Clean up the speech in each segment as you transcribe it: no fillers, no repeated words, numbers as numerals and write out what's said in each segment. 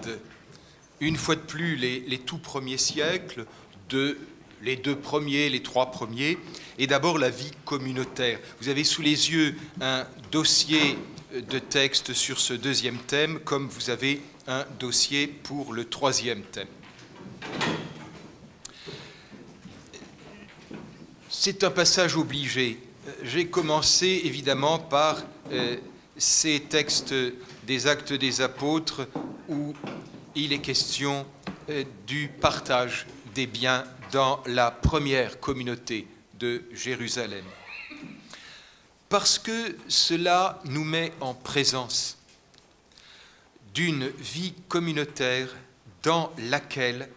regarde une fois de plus les tout premiers siècles, les deux premiers, les trois premiers, et d'abord la vie communautaire. Vous avez sous les yeux un dossier de texte sur ce deuxième thème, comme vous avez un dossier pour le troisième thème. C'est un passage obligé. J'ai commencé évidemment par ces textes des Actes des Apôtres où il est question du partage des biens dans la première communauté de Jérusalem. Parce que cela nous met en présence d'une vie communautaire dans laquelle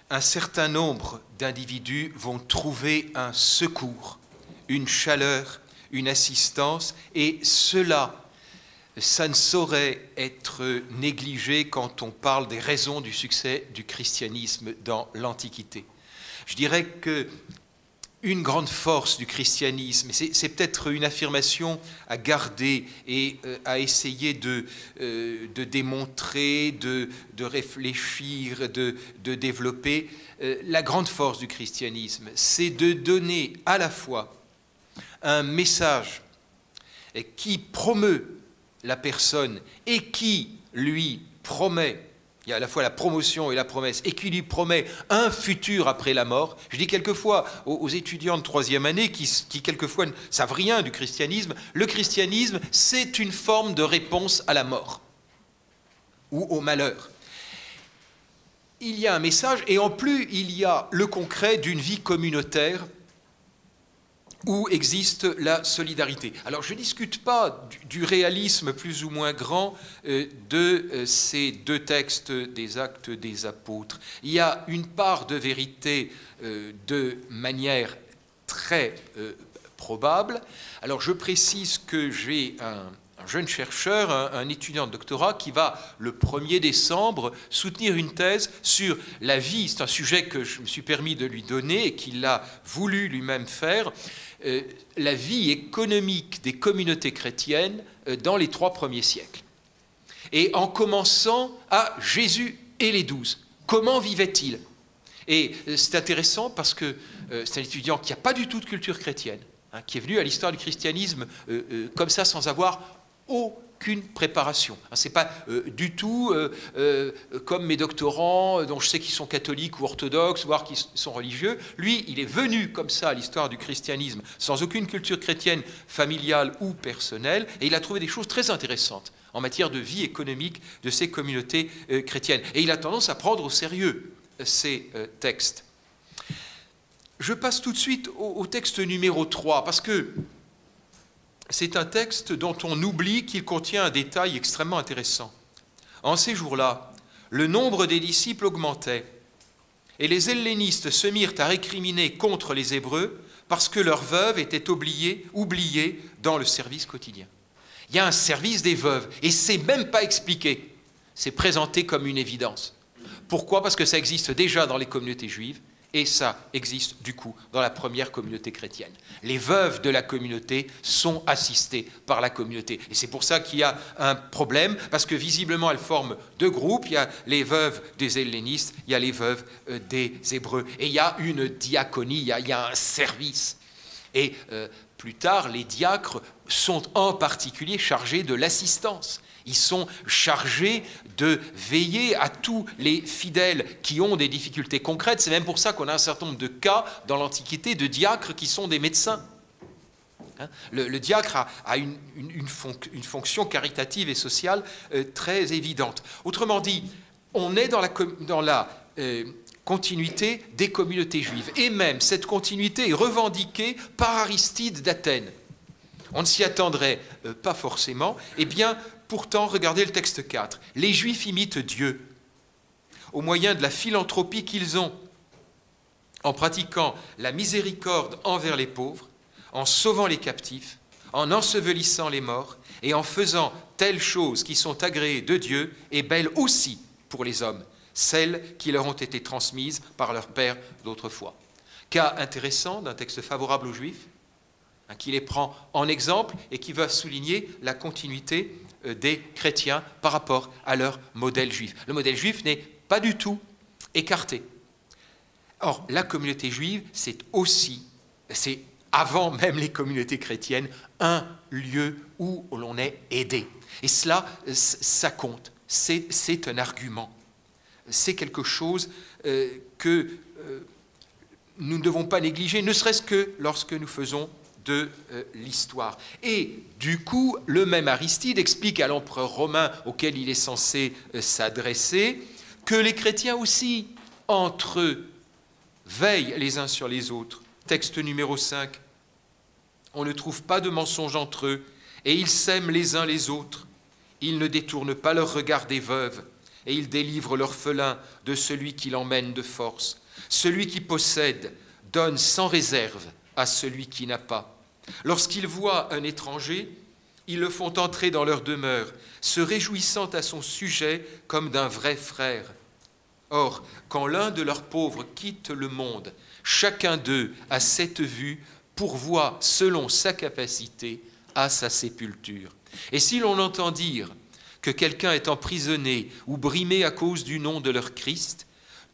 un certain nombre d'individus vont trouver un secours, une chaleur, une assistance, et cela, ça ne saurait être négligé quand on parle des raisons du succès du christianisme dans l'Antiquité. Je dirais que une grande force du christianisme, c'est peut-être une affirmation à garder et à essayer de démontrer, de réfléchir, de développer. La grande force du christianisme, c'est de donner à la fois un message qui promeut la personne et qui lui promet, il y a à la fois la promotion et la promesse, et qui lui promet un futur après la mort. Je dis quelquefois aux étudiants de troisième année qui quelquefois ne savent rien du christianisme, le christianisme, c'est une forme de réponse à la mort ou au malheur. Il y a un message, et en plus, il y a le concret d'une vie communautaire où existe la solidarité. Alors, je ne discute pas du réalisme plus ou moins grand de ces deux textes des Actes des Apôtres. Il y a une part de vérité de manière très probable. Alors, je précise que j'ai un jeune chercheur, un étudiant de doctorat qui va, le 1er décembre, soutenir une thèse sur la vie. C'est un sujet que je me suis permis de lui donner et qu'il a voulu lui-même faire. La vie économique des communautés chrétiennes dans les 3 premiers siècles. Et en commençant à Jésus et les 12. Comment vivaient-ils? Et c'est intéressant parce que c'est un étudiant qui n'a pas du tout de culture chrétienne, hein, qui est venu à l'histoire du christianisme comme ça sans avoir aucune préparation. Ce n'est pas du tout comme mes doctorants, dont je sais qu'ils sont catholiques ou orthodoxes, voire qui sont religieux. Lui, il est venu comme ça à l'histoire du christianisme, sans aucune culture chrétienne, familiale ou personnelle, et il a trouvé des choses très intéressantes en matière de vie économique de ces communautés chrétiennes. Et il a tendance à prendre au sérieux ces textes. Je passe tout de suite au texte numéro 3, parce que c'est un texte dont on oublie qu'il contient un détail extrêmement intéressant. En ces jours-là, le nombre des disciples augmentait, et les hellénistes se mirent à récriminer contre les Hébreux parce que leurs veuves étaient oubliées dans le service quotidien. Il y a un service des veuves, et c'est même pas expliqué. C'est présenté comme une évidence. Pourquoi? Parce que ça existe déjà dans les communautés juives, et ça existe du coup dans la première communauté chrétienne. Les veuves de la communauté sont assistées par la communauté. Et c'est pour ça qu'il y a un problème, parce que visiblement elles forment 2 groupes. Il y a les veuves des hellénistes, il y a les veuves des Hébreux. Et il y a une diaconie, il y a un service. Et plus tard, les diacres sont en particulier chargés de l'assistance. Ils sont chargés de veiller à tous les fidèles qui ont des difficultés concrètes. C'est même pour ça qu'on a un certain nombre de cas dans l'Antiquité de diacres qui sont des médecins. Le diacre a une fonction caritative et sociale très évidente. Autrement dit, on est dans la continuité des communautés juives. Et même cette continuité est revendiquée par Aristide d'Athènes. On ne s'y attendrait pas forcément. Eh bien, pourtant, regardez le texte 4. Les Juifs imitent Dieu au moyen de la philanthropie qu'ils ont, en pratiquant la miséricorde envers les pauvres, en sauvant les captifs, en ensevelissant les morts et en faisant telles choses qui sont agréées de Dieu et belles aussi pour les hommes, celles qui leur ont été transmises par leurs pères d'autrefois. Cas intéressant d'un texte favorable aux Juifs, qui les prend en exemple et qui va souligner la continuité des chrétiens par rapport à leur modèle juif. Le modèle juif n'est pas du tout écarté. Or, la communauté juive, c'est avant même les communautés chrétiennes, un lieu où l'on est aidé. Et cela, ça compte. C'est un argument. C'est quelque chose que nous ne devons pas négliger, ne serait-ce que lorsque nous faisons de l'histoire. Et du coup, le même Aristide explique à l'empereur romain auquel il est censé s'adresser que les chrétiens aussi, entre eux, veillent les uns sur les autres. Texte numéro 5. On ne trouve pas de mensonge entre eux, et ils s'aiment les uns les autres. Ils ne détournent pas leur regard des veuves, et ils délivrent l'orphelin de celui qui l'emmène de force. Celui qui possède donne sans réserve à celui qui n'a pas. Lorsqu'ils voient un étranger, ils le font entrer dans leur demeure, se réjouissant à son sujet comme d'un vrai frère. Or, quand l'un de leurs pauvres quitte le monde, chacun d'eux, à cette vue, pourvoit selon sa capacité à sa sépulture. Et si l'on entend dire que quelqu'un est emprisonné ou brimé à cause du nom de leur Christ,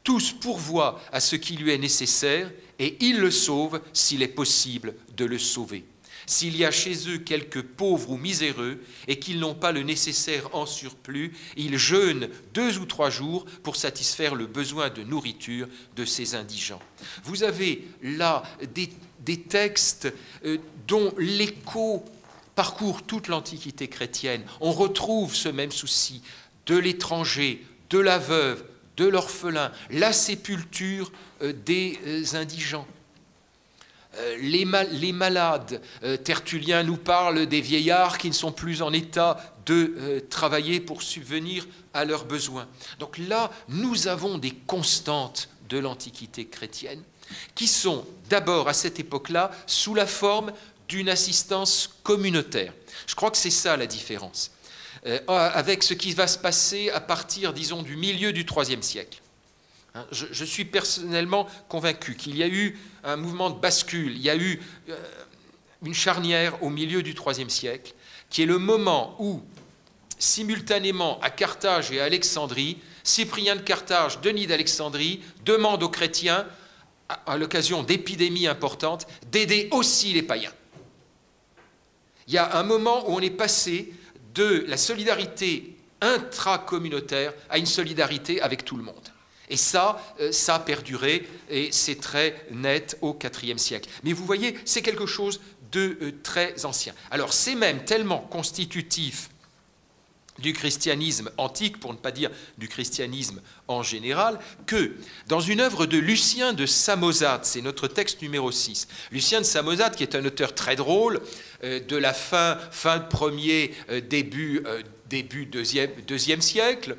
tous pourvoient à ce qui lui est nécessaire et ils le sauvent s'il est possible de le sauver. S'il y a chez eux quelques pauvres ou miséreux et qu'ils n'ont pas le nécessaire en surplus, ils jeûnent 2 ou 3 jours pour satisfaire le besoin de nourriture de ces indigents. Vous avez là des textes dont l'écho parcourt toute l'Antiquité chrétienne. On retrouve ce même souci de l'étranger, de la veuve, de l'orphelin, la sépulture des indigents. Les malades, Tertullien nous parle des vieillards qui ne sont plus en état de travailler pour subvenir à leurs besoins. Donc là, nous avons des constantes de l'Antiquité chrétienne qui sont d'abord à cette époque-là sous la forme d'une assistance communautaire. Je crois que c'est ça la différence, avec ce qui va se passer à partir, disons, du milieu du IIIe siècle. Je suis personnellement convaincu qu'il y a eu un mouvement de bascule, il y a eu une charnière au milieu du IIIe siècle, qui est le moment où, simultanément à Carthage et à Alexandrie, Cyprien de Carthage, Denis d'Alexandrie demandent aux chrétiens, à l'occasion d'épidémies importantes, d'aider aussi les païens. Il y a un moment où on est passé de la solidarité intracommunautaire à une solidarité avec tout le monde. Et ça a perduré et c'est très net au IVe siècle. Mais vous voyez, c'est quelque chose de très ancien. Alors c'est même tellement constitutif du christianisme antique, pour ne pas dire du christianisme en général, que dans une œuvre de Lucien de Samosate, c'est notre texte numéro 6, Lucien de Samosate, qui est un auteur très drôle, de la fin de premier, début deuxième siècle,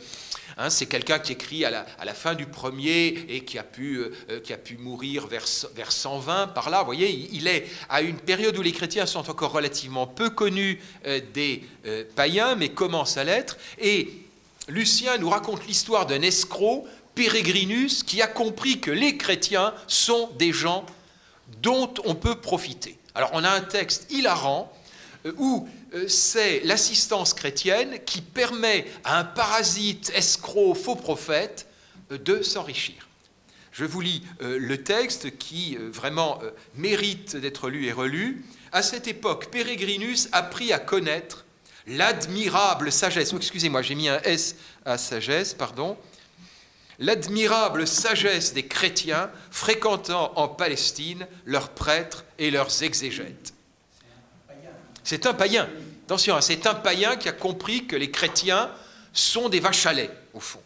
c'est quelqu'un qui écrit à la fin du premier et qui a pu mourir vers 120, par là. Vous voyez, il est à une période où les chrétiens sont encore relativement peu connus des païens, mais commencent à l'être. Et Lucien nous raconte l'histoire d'un escroc, Pérégrinus, qui a compris que les chrétiens sont des gens dont on peut profiter. Alors, on a un texte hilarant où c'est l'assistance chrétienne qui permet à un parasite, escroc, faux prophète de s'enrichir. Je vous lis le texte qui vraiment mérite d'être lu et relu. À cette époque, Pérégrinus apprit à connaître l'admirable sagesse. Oh, excusez-moi, j'ai mis un S à sagesse, pardon. L'admirable sagesse des chrétiens fréquentant en Palestine leurs prêtres et leurs exégètes. C'est un païen. Attention, c'est un païen qui a compris que les chrétiens sont des vaches à lait, au fond.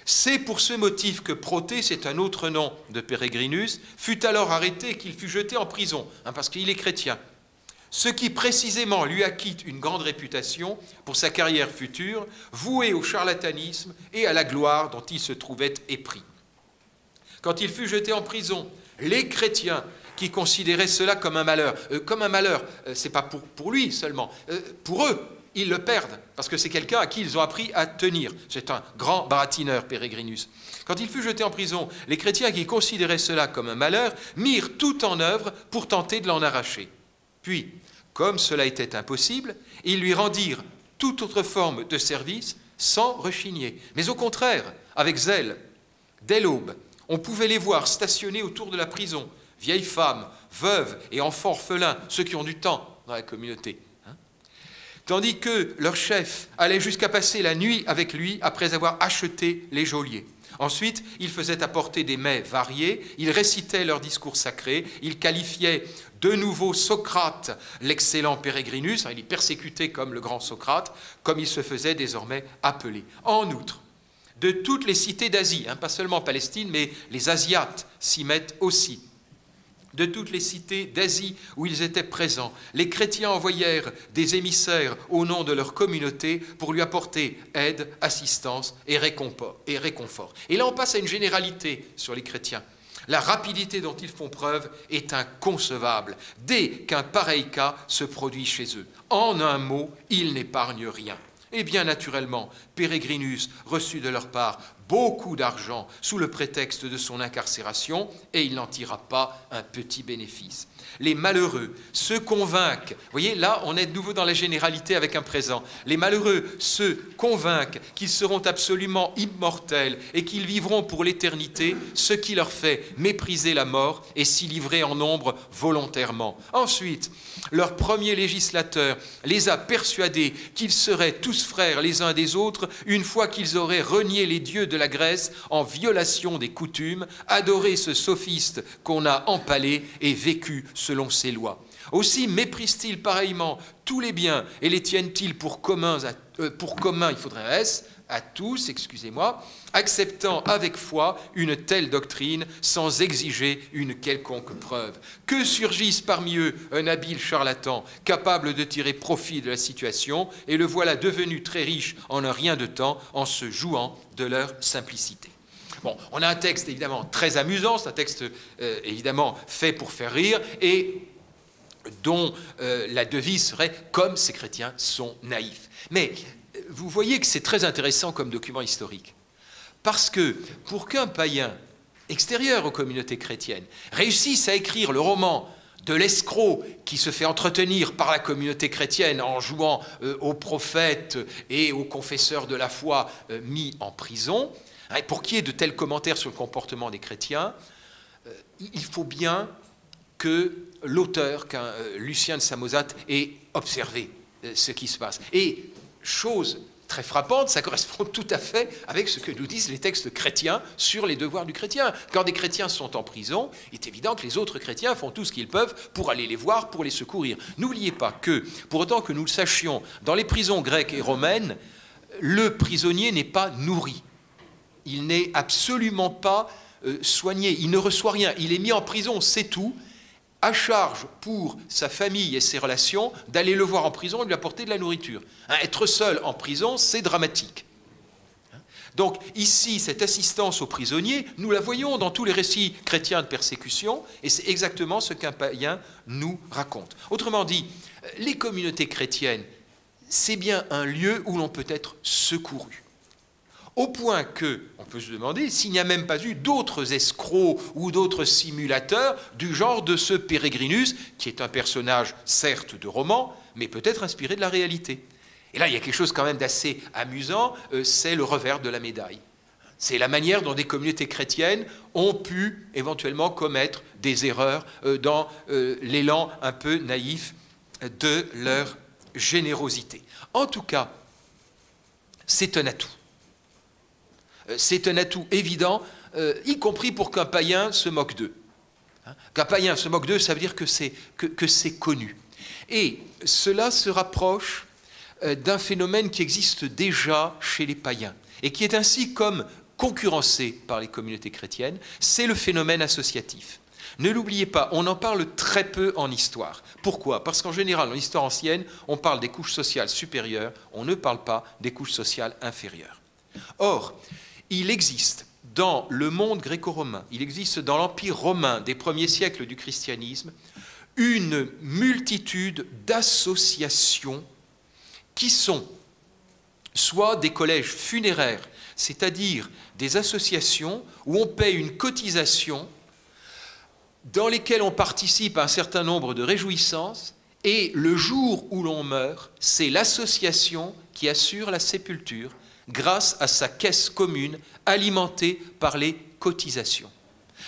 C'est pour ce motif que Protée, c'est un autre nom de Pérégrinus, fut alors arrêté et qu'il fut jeté en prison, parce qu'il est chrétien. Ce qui précisément lui acquitte une grande réputation pour sa carrière future, vouée au charlatanisme et à la gloire dont il se trouvait épris. Quand il fut jeté en prison, les chrétiens qui considéraient cela comme un malheur, c'est pas pour lui seulement, pour eux, ils le perdent, parce que c'est quelqu'un à qui ils ont appris à tenir. C'est un grand baratineur, Pérégrinus. Quand il fut jeté en prison, les chrétiens qui considéraient cela comme un malheur mirent tout en œuvre pour tenter de l'en arracher. Puis, comme cela était impossible, ils lui rendirent toute autre forme de service sans rechigner. Mais au contraire, avec zèle, dès l'aube, on pouvait les voir stationner autour de la prison, vieilles femmes, veuves et enfants orphelins, ceux qui ont du temps dans la communauté. Tandis que leur chef allait jusqu'à passer la nuit avec lui après avoir acheté les geôliers. Ensuite, il faisait apporter des mets variés, il récitait leurs discours sacrés, il qualifiait de nouveau Socrate, l'excellent Pérégrinus, il est persécuté comme le grand Socrate, comme il se faisait désormais appeler. En outre, de toutes les cités d'Asie, pas seulement Palestine, mais les Asiates s'y mettent aussi. De toutes les cités d'Asie où ils étaient présents, les chrétiens envoyèrent des émissaires au nom de leur communauté pour lui apporter aide, assistance et réconfort. Et là, on passe à une généralité sur les chrétiens. La rapidité dont ils font preuve est inconcevable dès qu'un pareil cas se produit chez eux. En un mot, ils n'épargnent rien. Et bien naturellement, Pérégrinus reçut de leur part beaucoup d'argent sous le prétexte de son incarcération et il n'en tira pas un petit bénéfice. Les malheureux se convainquent, vous voyez, là on est de nouveau dans la généralité avec un présent, les malheureux se convainquent qu'ils seront absolument immortels et qu'ils vivront pour l'éternité, ce qui leur fait mépriser la mort et s'y livrer en nombre volontairement. Ensuite, leur premier législateur les a persuadés qu'ils seraient tous frères les uns des autres une fois qu'ils auraient renié les dieux de la Grèce en violation des coutumes, adoré ce sophiste qu'on a empalé et vécu selon ses lois. Aussi méprisent-ils pareillement tous les biens et les tiennent-ils pour communs, il faudrait un S, à tous, acceptant avec foi une telle doctrine sans exiger une quelconque preuve. Que surgisse parmi eux un habile charlatan capable de tirer profit de la situation et le voilà devenu très riche en un rien de temps en se jouant de leur simplicité. Bon, on a un texte évidemment très amusant, c'est un texte évidemment fait pour faire rire et dont la devise serait « comme ces chrétiens sont naïfs ». Mais vous voyez que c'est très intéressant comme document historique. Parce que pour qu'un païen extérieur aux communautés chrétiennes réussisse à écrire le roman de l'escroc qui se fait entretenir par la communauté chrétienne en jouant aux prophètes et aux confesseurs de la foi mis en prison, pour qu'il y ait de tels commentaires sur le comportement des chrétiens, il faut bien que l'auteur, Lucien de Samosate, ait observé ce qui se passe. Et chose très frappante, ça correspond tout à fait avec ce que nous disent les textes chrétiens sur les devoirs du chrétien. Quand des chrétiens sont en prison, il est évident que les autres chrétiens font tout ce qu'ils peuvent pour aller les voir, pour les secourir. N'oubliez pas que, pour autant que nous le sachions, dans les prisons grecques et romaines, le prisonnier n'est pas nourri. Il n'est absolument pas soigné, il ne reçoit rien. Il est mis en prison, c'est tout, à charge pour sa famille et ses relations d'aller le voir en prison et lui apporter de la nourriture. Être seul en prison, c'est dramatique. Donc ici, cette assistance aux prisonniers, nous la voyons dans tous les récits chrétiens de persécution, et c'est exactement ce qu'un païen nous raconte. Autrement dit, les communautés chrétiennes, c'est bien un lieu où l'on peut être secouru. Au point qu'on peut se demander s'il n'y a même pas eu d'autres escrocs ou d'autres simulateurs du genre de ce Pérégrinus, qui est un personnage certes de roman, mais peut-être inspiré de la réalité. Et là, il y a quelque chose quand même d'assez amusant, c'est le revers de la médaille. C'est la manière dont des communautés chrétiennes ont pu éventuellement commettre des erreurs dans l'élan un peu naïf de leur générosité. En tout cas, c'est un atout. C'est un atout évident, y compris pour qu'un païen se moque d'eux. Qu'un païen se moque d'eux, ça veut dire que c'est connu. Et cela se rapproche d'un phénomène qui existe déjà chez les païens, et qui est ainsi comme concurrencé par les communautés chrétiennes, c'est le phénomène associatif. Ne l'oubliez pas, on en parle très peu en histoire. Pourquoi? Parce qu'en général, en histoire ancienne, on parle des couches sociales supérieures, on ne parle pas des couches sociales inférieures. Or, il existe dans le monde gréco-romain, il existe dans l'Empire romain des premiers siècles du christianisme, une multitude d'associations qui sont soit des collèges funéraires, c'est-à-dire des associations où on paie une cotisation dans lesquelles on participe à un certain nombre de réjouissances, et le jour où l'on meurt, c'est l'association qui assure la sépulture grâce à sa caisse commune alimentée par les cotisations.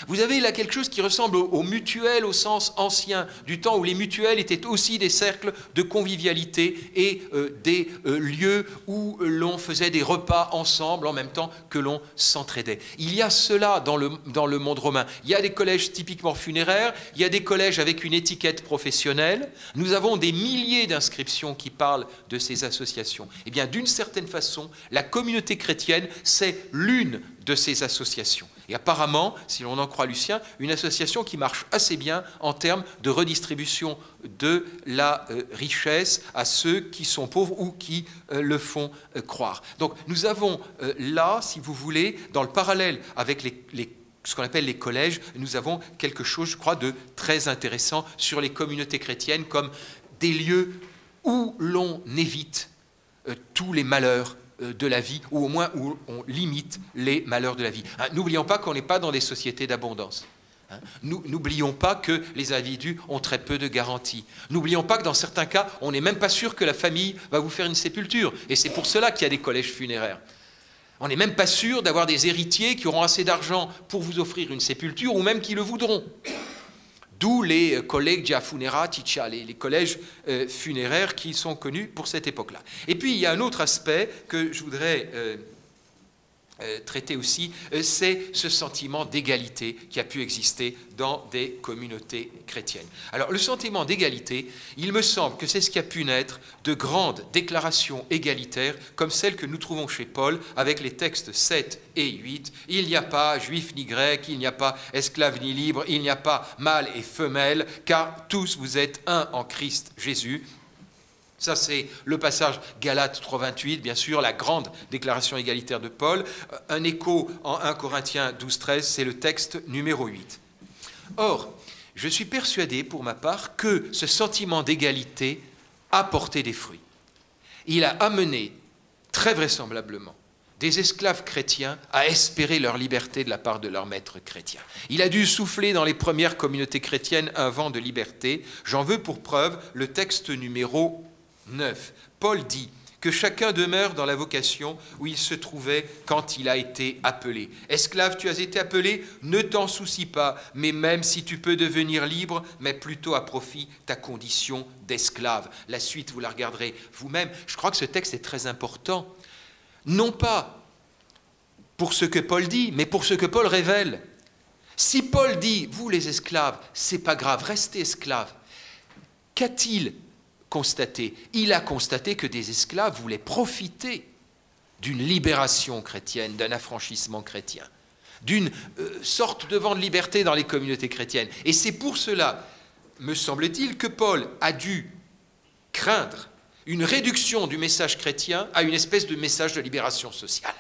Vous avez là quelque chose qui ressemble aux mutuelles au sens ancien, du temps où les mutuelles étaient aussi des cercles de convivialité et des lieux où l'on faisait des repas ensemble en même temps que l'on s'entraidait. Il y a cela dans le monde romain. Il y a des collèges typiquement funéraires, il y a des collèges avec une étiquette professionnelle. Nous avons des milliers d'inscriptions qui parlent de ces associations. Eh bien, d'une certaine façon, la communauté chrétienne, c'est l'une de ces associations. Et apparemment, si l'on en croit Lucien, une association qui marche assez bien en termes de redistribution de la richesse à ceux qui sont pauvres ou qui le font croire. Donc nous avons là, si vous voulez, dans le parallèle avec ce qu'on appelle les collèges, nous avons quelque chose, je crois, de très intéressant sur les communautés chrétiennes comme des lieux où l'on évite tous les malheurs de la vie, ou au moins où on limite les malheurs de la vie. N'oublions pas qu'on n'est pas dans des sociétés d'abondance. N'oublions pas que les individus ont très peu de garanties. N'oublions pas que dans certains cas, on n'est même pas sûr que la famille va vous faire une sépulture. Et c'est pour cela qu'il y a des collèges funéraires. On n'est même pas sûr d'avoir des héritiers qui auront assez d'argent pour vous offrir une sépulture, ou même qui le voudront. D'où les collegia funeraria, les collèges funéraires qui sont connus pour cette époque-là. Et puis, il y a un autre aspect que je voudrais traiter aussi, c'est ce sentiment d'égalité qui a pu exister dans des communautés chrétiennes. Alors, le sentiment d'égalité, il me semble que c'est ce qui a pu naître de grandes déclarations égalitaires comme celles que nous trouvons chez Paul avec les textes 7 et 8. Il n'y a pas juif ni grec, il n'y a pas esclave ni libre, il n'y a pas mâle et femelle, car tous vous êtes un en Christ Jésus. Ça, c'est le passage Galates 3,28, bien sûr, la grande déclaration égalitaire de Paul. Un écho en 1 Corinthiens 12,13, c'est le texte numéro 8. Or, je suis persuadé, pour ma part, que ce sentiment d'égalité a porté des fruits. Il a amené, très vraisemblablement, des esclaves chrétiens à espérer leur liberté de la part de leur maître chrétien. Il a dû souffler dans les premières communautés chrétiennes un vent de liberté. J'en veux pour preuve le texte numéro 9. Paul dit que chacun demeure dans la vocation où il se trouvait quand il a été appelé. Esclave, tu as été appelé, ne t'en soucie pas, mais même si tu peux devenir libre, mets plutôt à profit ta condition d'esclave. La suite, vous la regarderez vous-même. Je crois que ce texte est très important, non pas pour ce que Paul dit, mais pour ce que Paul révèle. Si Paul dit, vous les esclaves, c'est pas grave, restez esclaves, qu'a-t-il constaté? Il a constaté que des esclaves voulaient profiter d'une libération chrétienne, d'un affranchissement chrétien, d'une sorte de vent de liberté dans les communautés chrétiennes. Et c'est pour cela, me semble-t-il, que Paul a dû craindre une réduction du message chrétien à une espèce de message de libération sociale.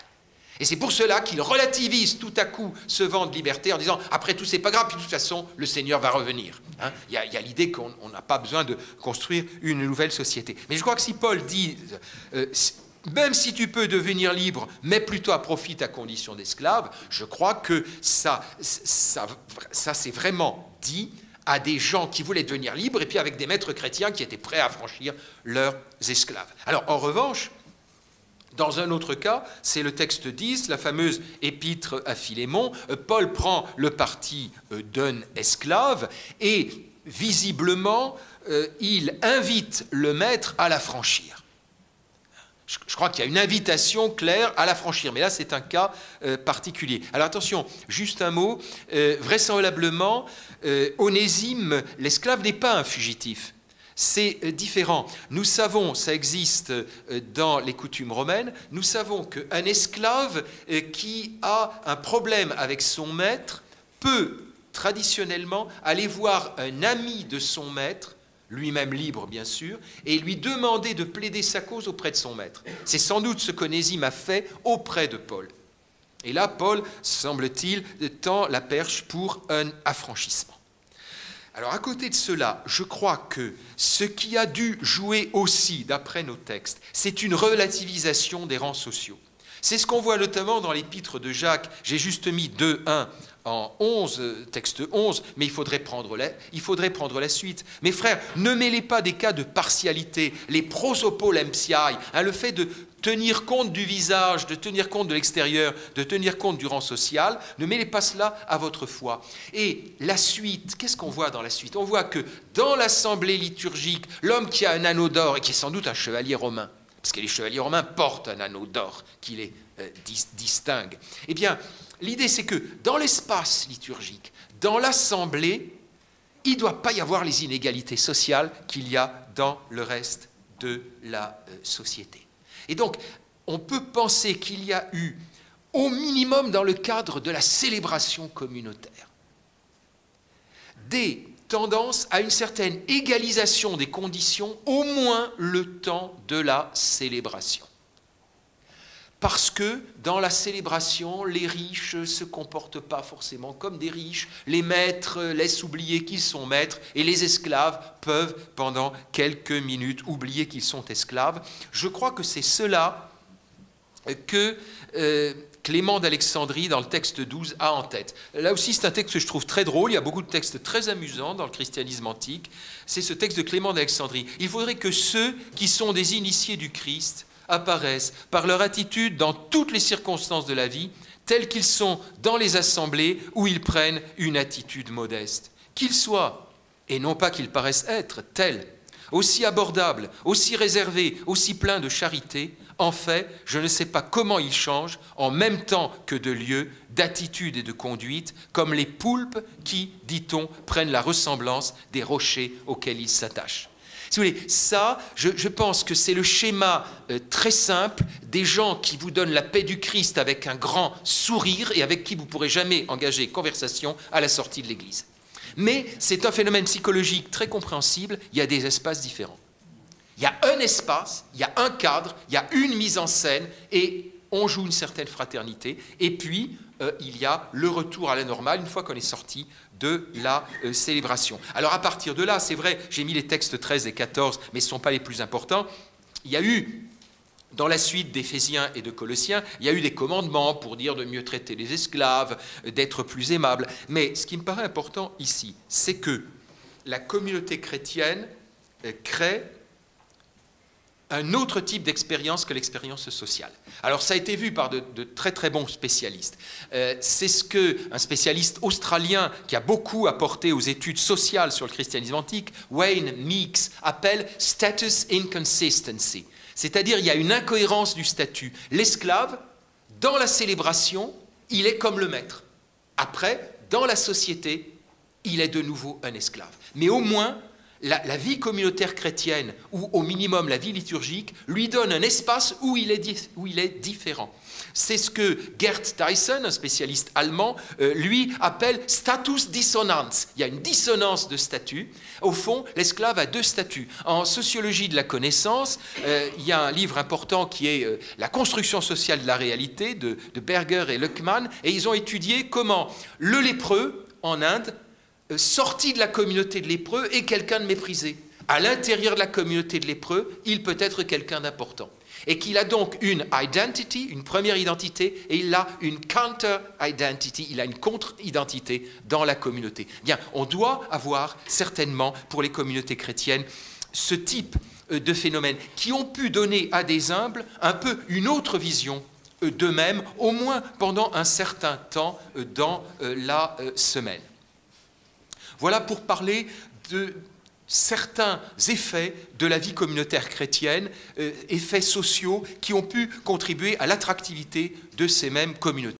Et c'est pour cela qu'il relativise tout à coup ce vent de liberté en disant « après tout, c'est pas grave, puis de toute façon, le Seigneur va revenir ». Il y a l'idée qu'on n'a pas besoin de construire une nouvelle société. Mais je crois que si Paul dit même si tu peux devenir libre, mets plutôt à profit ta condition d'esclave, je crois que ça c'est vraiment dit à des gens qui voulaient devenir libres et puis avec des maîtres chrétiens qui étaient prêts à affranchir leurs esclaves. Alors, en revanche, dans un autre cas, c'est le texte 10, la fameuse épître à Philémon. Paul prend le parti d'un esclave et visiblement, il invite le maître à l'affranchir. Je crois qu'il y a une invitation claire à l'affranchir, mais là c'est un cas particulier. Alors attention, juste un mot, vraisemblablement, Onésime, l'esclave, n'est pas un fugitif. C'est différent. Nous savons, ça existe dans les coutumes romaines, nous savons qu'un esclave qui a un problème avec son maître peut traditionnellement aller voir un ami de son maître, lui-même libre bien sûr, et lui demander de plaider sa cause auprès de son maître. C'est sans doute ce qu'Onésime a fait auprès de Paul. Et là, Paul, semble-t-il, tend la perche pour un affranchissement. Alors, à côté de cela, je crois que ce qui a dû jouer aussi, d'après nos textes, c'est une relativisation des rangs sociaux. C'est ce qu'on voit notamment dans l'épître de Jacques. J'ai juste mis 2:1 en 11, texte 11, mais il faudrait prendre la suite. Mes frères, ne mêlez pas des cas de partialité, les prosopolempsiae, le fait de tenir compte du visage, de tenir compte de l'extérieur, de tenir compte du rang social, ne mêlez pas cela à votre foi. Et la suite, qu'est-ce qu'on voit dans la suite? On voit que dans l'assemblée liturgique, l'homme qui a un anneau d'or, et qui est sans doute un chevalier romain, parce que les chevaliers romains portent un anneau d'or qui les distingue, eh bien, l'idée, c'est que dans l'espace liturgique, dans l'assemblée, il ne doit pas y avoir les inégalités sociales qu'il y a dans le reste de la société. Et donc, on peut penser qu'il y a eu, au minimum dans le cadre de la célébration communautaire, des tendances à une certaine égalisation des conditions, au moins le temps de la célébration. Parce que dans la célébration, les riches ne se comportent pas forcément comme des riches, les maîtres laissent oublier qu'ils sont maîtres, et les esclaves peuvent, pendant quelques minutes, oublier qu'ils sont esclaves. Je crois que c'est cela que Clément d'Alexandrie, dans le texte 12, a en tête. Là aussi, c'est un texte que je trouve très drôle, il y a beaucoup de textes très amusants dans le christianisme antique. C'est ce texte de Clément d'Alexandrie. Il faudrait que ceux qui sont des initiés du Christ apparaissent par leur attitude dans toutes les circonstances de la vie, tels qu'ils sont dans les assemblées où ils prennent une attitude modeste. Qu'ils soient, et non pas qu'ils paraissent être, tels, aussi abordables, aussi réservés, aussi pleins de charité, en fait, je ne sais pas comment ils changent, en même temps que de lieu, d'attitude et de conduite, comme les poulpes qui, dit-on, prennent la ressemblance des rochers auxquels ils s'attachent. Si vous voulez, ça, je pense que c'est le schéma très simple des gens qui vous donnent la paix du Christ avec un grand sourire et avec qui vous ne pourrez jamais engager conversation à la sortie de l'église. Mais c'est un phénomène psychologique très compréhensible, il y a des espaces différents. Il y a un espace, il y a un cadre, il y a une mise en scène et on joue une certaine fraternité. Et puis, il y a le retour à la normale une fois qu'on est sorti de la célébration. Alors à partir de là, c'est vrai, j'ai mis les textes 13 et 14, mais ce ne sont pas les plus importants. Il y a eu, dans la suite d'Éphésiens et de Colossiens, il y a eu des commandements pour dire de mieux traiter les esclaves, d'être plus aimable. Mais ce qui me paraît important ici, c'est que la communauté chrétienne crée un autre type d'expérience que l'expérience sociale. Alors ça a été vu par de très très bons spécialistes. C'est ce qu'un spécialiste australien qui a beaucoup apporté aux études sociales sur le christianisme antique, Wayne Meeks, appelle « status inconsistency ». C'est-à-dire il y a une incohérence du statut. L'esclave, dans la célébration, il est comme le maître. Après, dans la société, il est de nouveau un esclave. Mais au moins, la vie communautaire chrétienne, ou au minimum la vie liturgique, lui donne un espace où il est différent. C'est ce que Gerd Tyson, un spécialiste allemand, lui appelle status dissonans. Il y a une dissonance de statut. Au fond, l'esclave a deux statuts. En sociologie de la connaissance, il y a un livre important qui est La construction sociale de la réalité de Berger et Luckmann, et ils ont étudié comment le lépreux en Inde, sorti de la communauté de lépreux, est quelqu'un de méprisé. À l'intérieur de la communauté de lépreux, il peut être quelqu'un d'important. Et qu'il a donc une identity, une première identité, et il a une counter-identity, il a une contre-identité dans la communauté. Bien, on doit avoir certainement, pour les communautés chrétiennes, ce type de phénomènes qui ont pu donner à des humbles un peu une autre vision d'eux-mêmes, au moins pendant un certain temps dans la semaine. Voilà pour parler de certains effets de la vie communautaire chrétienne, effets sociaux qui ont pu contribuer à l'attractivité de ces mêmes communautés.